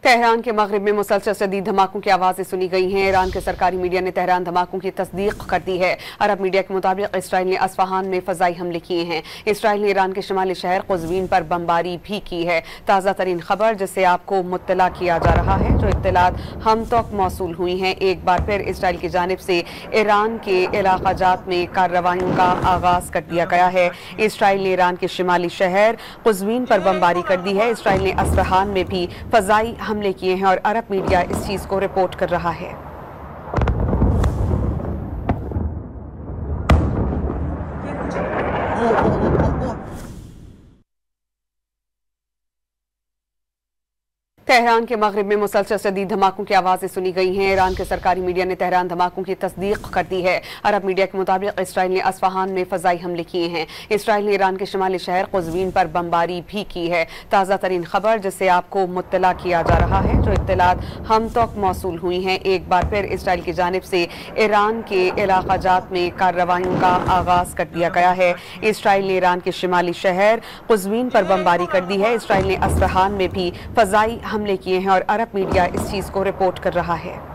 Tehran के मगरिब में मुसलसल शदीद धमाकों की आवाज़ें सुनी गई हैं। ईरान के सरकारी मीडिया ने तेहरान धमाकों की तस्दीक कर दी है। अरब मीडिया के मुताबिक इसराइल ने अस्फहान में फ़ज़ाई हमले किए हैं। इसराइल ने ईरान के शिमाली शहर क़ुज़वीन पर बमबारी भी की है। ताज़ा तरीन खबर जिससे आपको मुत्तला किया जा रहा है, जो इत्तलात हम तक मौसूल हुई हैं। एक बार फिर इसराइल की जानिब से ईरान के इलाक़ाजात में कार्रवाइयों का आगाज़ कर दिया गया है। इसराइल ने ईरान के शिमाली शहर क़ुज़वीन पर बमबारी कर दी है। इसराइल ने अस्फहान में भी फ़ज़ाई हमले किए हैं और अरब मीडिया इस चीज को रिपोर्ट कर रहा है। तेहरान के मगरिब में मुसलसल शदीद धमाकों की आवाज़ें सुनी गई हैं। ईरान के सरकारी मीडिया ने तेहरान धमाकों की तस्दीक कर दी है। अरब मीडिया के मुताबिक इसराइल ने अस्फहान में फ़ज़ाई हमले किए हैं। इसराइल ने ईरान के शिमाली शहर क़ुज़वीन पर बमबारी भी की है। ताज़ा तरीन खबर जिससे आपको मुत्तला किया जा रहा है, जो इत्तलात हम तक मौसूल हुई हैं। एक बार फिर इसराइल की जानिब से ईरान के इलाक़ाजात में कार्रवाइयों का आगाज़ कर दिया गया है। इसराइल ने ईरान के शिमाली शहर क़ुज़वीन पर बमबारी कर दी है। इसराइल ने अस्फहान में भी फ़ज़ाई हमले किए हैं और अरब मीडिया इस चीज़ को रिपोर्ट कर रहा है।